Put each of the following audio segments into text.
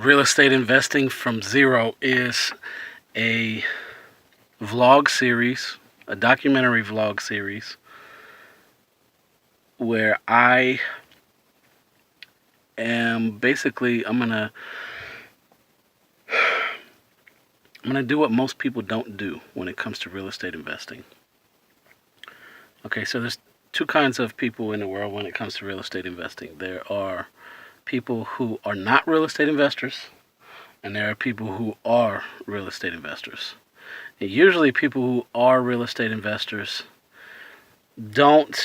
Real Estate Investing from Zero is a vlog series, a documentary vlog series, where I am basically I'm gonna do what most people don't do when it comes to real estate investing. Okay, so there's two kinds of people in the world when it comes to real estate investing. There are people who are not real estate investors, and there are people who are real estate investors. And usually people who are real estate investors don't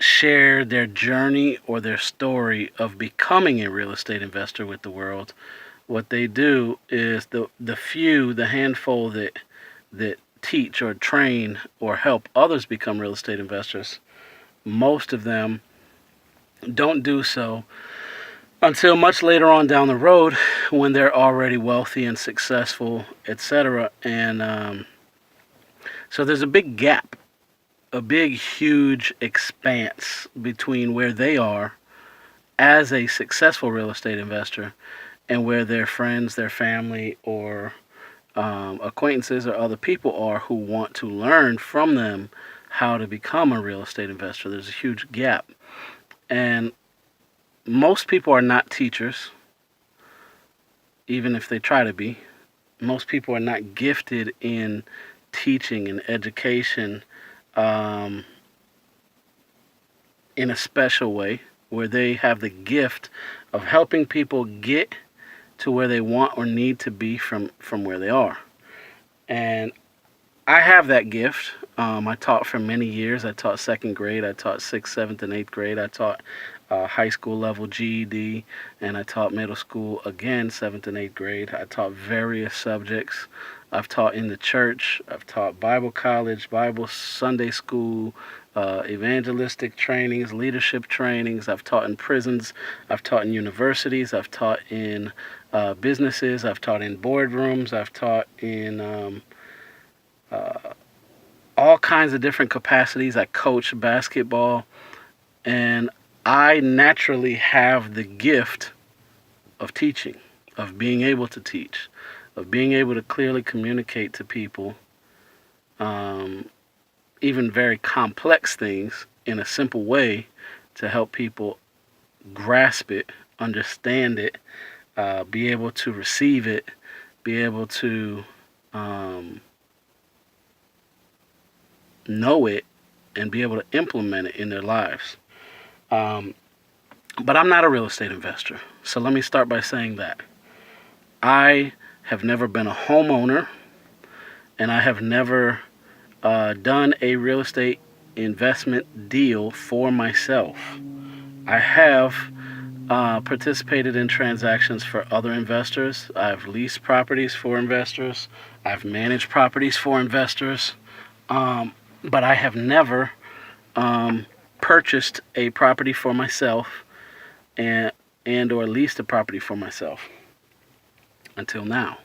share their journey or their story of becoming a real estate investor with the world. What they do is the handful that teach or train or help others become real estate investors, most of them don't do so until much later on down the road when they're already wealthy and successful, etc. And so there's a big gap, a big, huge expanse between where they are as a successful real estate investor and where their friends, their family, or acquaintances or other people are who want to learn from them how to become a real estate investor. There's a huge gap. And most people are not teachers, even if they try to be. Most people are not gifted in teaching and education in a special way, where they have the gift of helping people get to where they want or need to be from where they are. And I have that gift. I taught for many years. I taught second grade. I taught 6th, 7th, and 8th grade. I taught high school level GED, and I taught middle school again, 7th and 8th grade. I taught various subjects. I've taught in the church. I've taught Bible college, Bible Sunday school, evangelistic trainings, leadership trainings. I've taught in prisons. I've taught in universities. I've taught in businesses. I've taught in boardrooms. I've taught in all kinds of different capacities. I coach basketball, and I naturally have the gift of teaching, of being able to teach, of being able to clearly communicate to people even very complex things in a simple way to help people grasp it, understand it, be able to receive it, be able to know it, and be able to implement it in their lives. But I'm not a real estate investor. So let me start by saying that. I have never been a homeowner, and I have never done a real estate investment deal for myself. I have participated in transactions for other investors. I've leased properties for investors. I've managed properties for investors. But I have never purchased a property for myself and or leased a property for myself until now.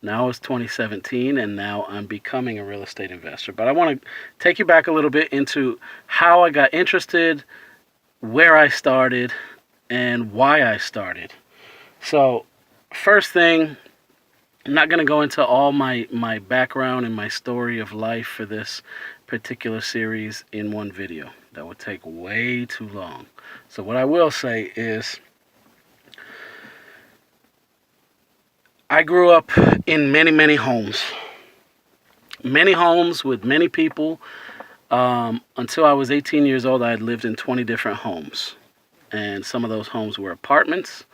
Now it's 2017, and now I'm becoming a real estate investor. But I want to take you back a little bit into how I got interested, where I started, and why I started. So, first thing, I'm not going to go into all my background and my story of life for this particular series in one video. That would take way too long. So what I will say is, I grew up in many, many homes. Many homes with many people. Until I was 18 years old, I had lived in 20 different homes. And some of those homes were apartments,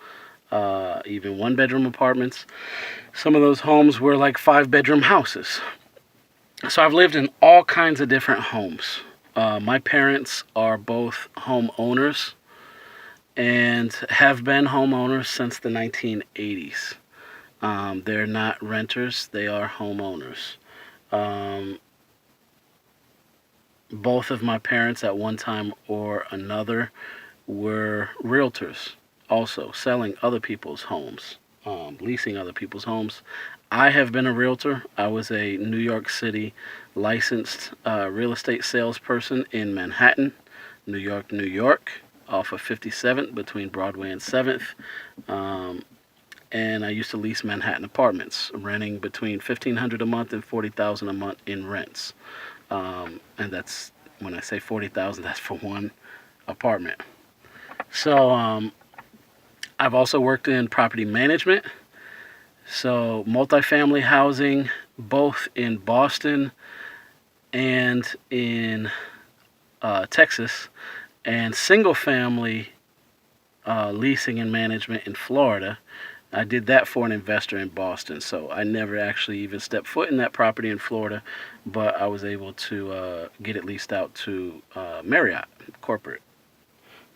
even one-bedroom apartments. Some of those homes were like 5-bedroom houses. So I've lived in all kinds of different homes. My parents are both homeowners and have been homeowners since the 1980s. They're not renters, they are homeowners. Both of my parents at one time or another were realtors, also selling other people's homes, leasing other people's homes. I have been a realtor. I was a New York City licensed real estate salesperson in Manhattan, New York, New York. off of 57th between Broadway and 7th. Um, and I used to lease Manhattan apartments, renting between $1,500 a month and $40,000 a month in rents. And that's, when I say $40,000, that's for one apartment. So I've also worked in property management, so multifamily housing, both in Boston and in Texas, and single family leasing and management in Florida. I did that for an investor in Boston, so I never actually even stepped foot in that property in Florida, but I was able to get it leased out to Marriott corporate.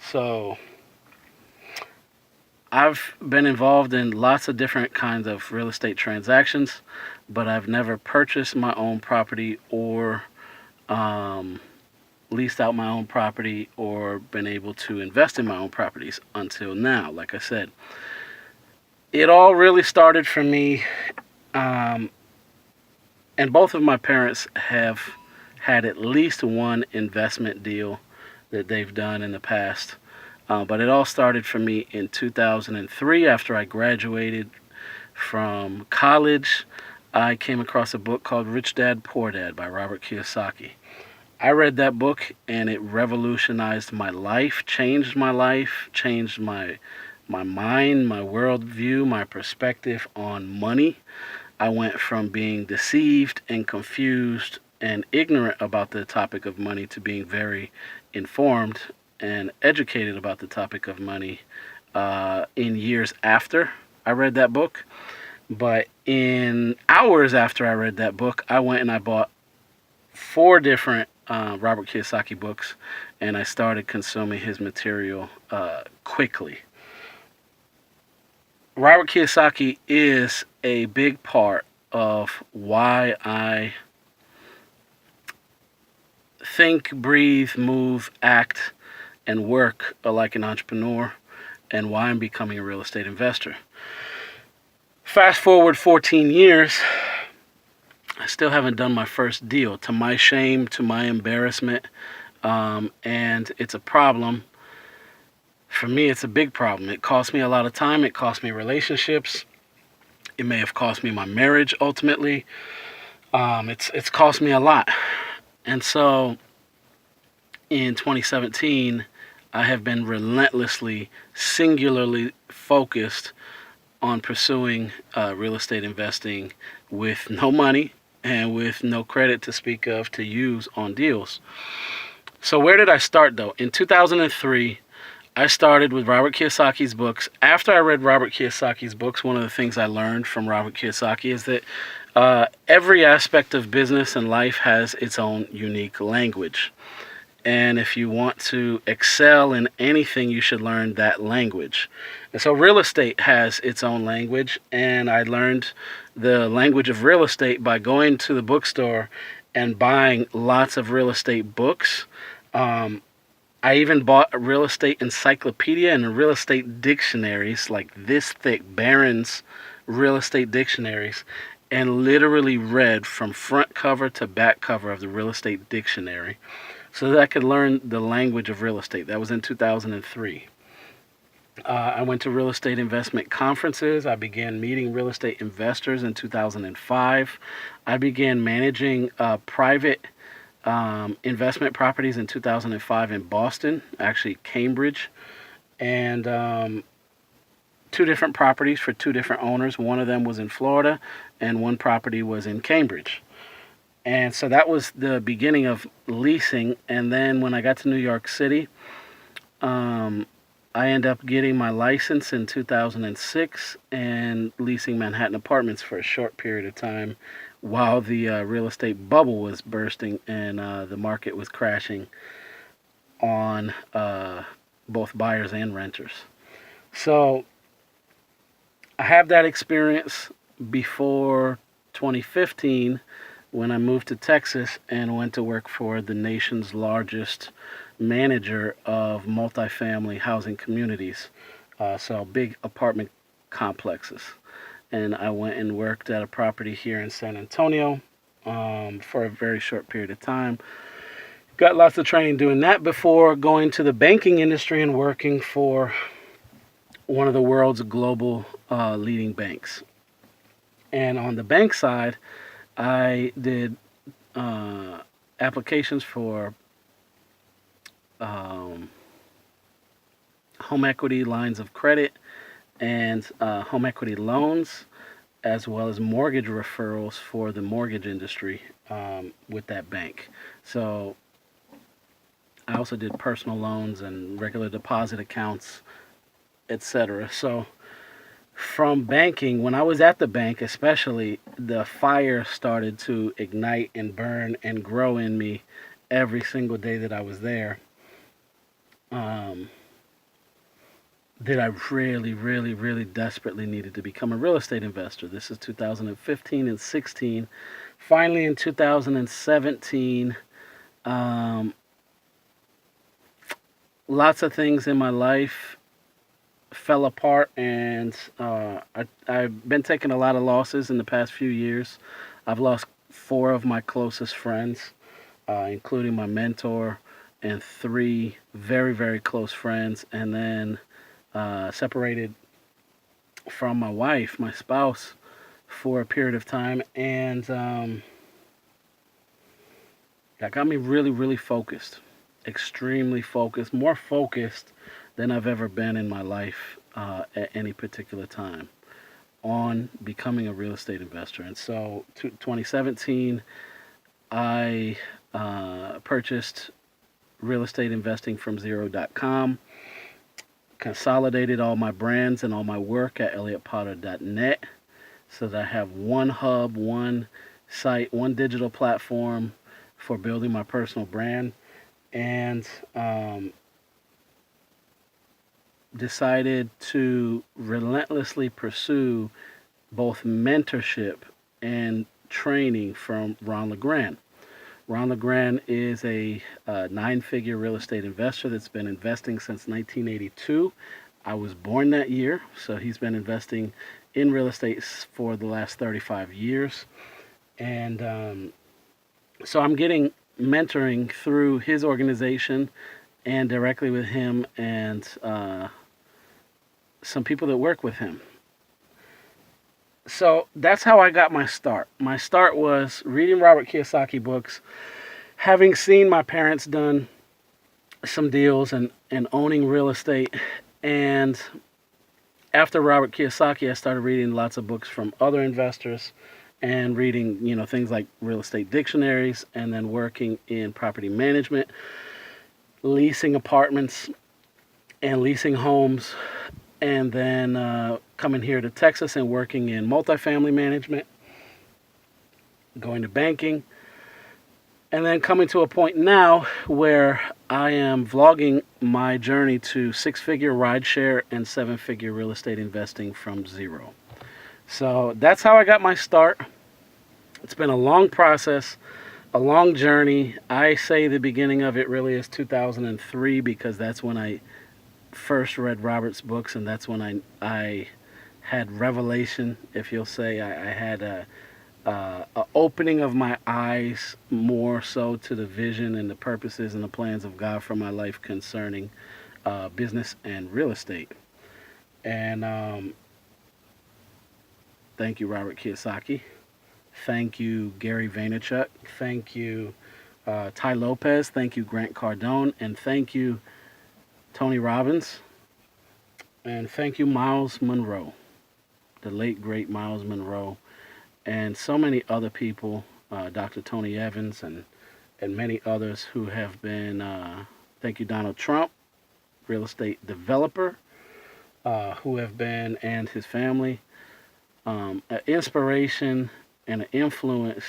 So I've been involved in lots of different kinds of real estate transactions, but I've never purchased my own property or um, leased out my own property or been able to invest in my own properties until now. Like I said, it all really started for me, um, and both of my parents have had at least one investment deal that they've done in the past. But it all started for me in 2003 after I graduated from college. I came across a book called Rich Dad, Poor Dad by Robert Kiyosaki. I read that book and it revolutionized my life, changed my mind, my worldview, my perspective on money. I went from being deceived and confused and ignorant about the topic of money to being very informed and educated about the topic of money in years after I read that book. But in hours after I read that book, I went and I bought four different Robert Kiyosaki books, and I started consuming his material quickly. Robert Kiyosaki is a big part of why I think, breathe, move, act, and work like an entrepreneur, and why I'm becoming a real estate investor. Fast forward 14 years, I still haven't done my first deal, to my shame, to my embarrassment, and it's a problem. For me, it's a big problem. It cost me a lot of time. It cost me relationships. It may have cost me my marriage ultimately. It's cost me a lot. And so in 2017, I have been relentlessly, singularly focused on pursuing real estate investing with no money and with no credit to speak of to use on deals. So where did I start though? In 2003, I started with Robert Kiyosaki's books. After I read Robert Kiyosaki's books, one of the things I learned from Robert Kiyosaki is that every aspect of business and life has its own unique language. And if you want to excel in anything, you should learn that language. And so real estate has its own language, and I learned the language of real estate by going to the bookstore and buying lots of real estate books. I even bought a real estate encyclopedia and real estate dictionaries, like this thick, Barron's real estate dictionaries, and literally read from front cover to back cover of the real estate dictionary so that I could learn the language of real estate. That was in 2003. I went to real estate investment conferences. I began meeting real estate investors in 2005. I began managing private investment properties in 2005 in Boston, actually Cambridge, and two different properties for two different owners. One of them was in Florida, and one property was in Cambridge. And so that was the beginning of leasing. And then when I got to New York City, I ended up getting my license in 2006 and leasing Manhattan apartments for a short period of time while the real estate bubble was bursting and the market was crashing on both buyers and renters. So I have that experience before 2015 when I moved to Texas and went to work for the nation's largest manager of multifamily housing communities, so big apartment complexes. And I went and worked at a property here in San Antonio for a very short period of time. got lots of training doing that before going to the banking industry and working for one of the world's global leading banks. And on the bank side, I did applications for um, home equity lines of credit and home equity loans, as well as mortgage referrals for the mortgage industry with that bank. So I also did personal loans and regular deposit accounts, etc. So from banking, when I was at the bank especially, the fire started to ignite and burn and grow in me every single day that I was there. Um, that I really, really, really desperately needed to become a real estate investor. This is 2015 and 16. Finally, in 2017, um, lots of things in my life fell apart, and I've been taking a lot of losses in the past few years. I've lost four of my closest friends, including my mentor, and three very, very close friends, and then separated from my wife, my spouse, for a period of time, and that got me really, really focused, extremely focused, more focused than I've ever been in my life at any particular time on becoming a real estate investor. And so, 2017, I purchased real estate investing from zero.com, consolidated all my brands and all my work at elliottpotter.net so that I have one hub, one site, one digital platform for building my personal brand, and decided to relentlessly pursue both mentorship and training from Ron LeGrand. Ron LeGrand is a nine-figure real estate investor that's been investing since 1982. I was born that year, so he's been investing in real estate for the last 35 years. And so I'm getting mentoring through his organization and directly with him and some people that work with him. So that's how I got my start. My start was reading Robert Kiyosaki books, having seen my parents done some deals and owning real estate. And after Robert Kiyosaki, I started reading lots of books from other investors and reading, things like real estate dictionaries, and then working in property management, leasing apartments and leasing homes, and then coming here to Texas and working in multifamily management, going to banking, and then coming to a point now where I am vlogging my journey to six-figure rideshare and seven-figure real estate investing from zero. So that's how I got my start. It's been a long process, a long journey. I say the beginning of it really is 2003 because that's when I first read Robert's books, and that's when I had revelation, if you'll say. I had a opening of my eyes more so to the vision and the purposes and the plans of God for my life concerning business and real estate. And thank you, Robert Kiyosaki. Thank you, Gary Vaynerchuk. Thank you, Ty Lopez. Thank you, Grant Cardone. And thank you, Tony Robbins. And thank you, Miles Monroe, the late, great Miles Monroe. And so many other people, Dr. Tony Evans and many others who have been, thank you, Donald Trump, real estate developer, who have been, and his family, an inspiration and an influence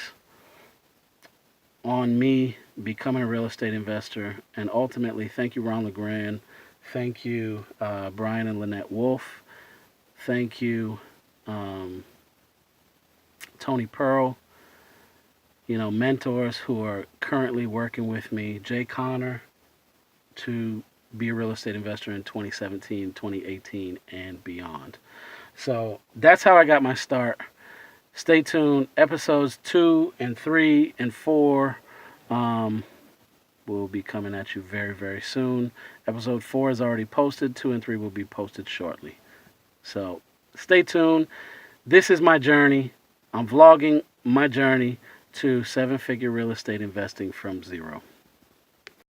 on me becoming a real estate investor. And ultimately, thank you, Ron LeGrand. Thank you, Brian and Lynette Wolf. Thank you, Tony Pearl, mentors who are currently working with me. Jay Connor, to be a real estate investor in 2017, 2018, and beyond. So that's how I got my start. Stay tuned. Episodes 2 and 3 and 4 will be coming at you very, very soon. Episode 4 is already posted. 2 and 3 will be posted shortly. So stay tuned. This is my journey. I'm vlogging my journey to 7-figure real estate investing from zero.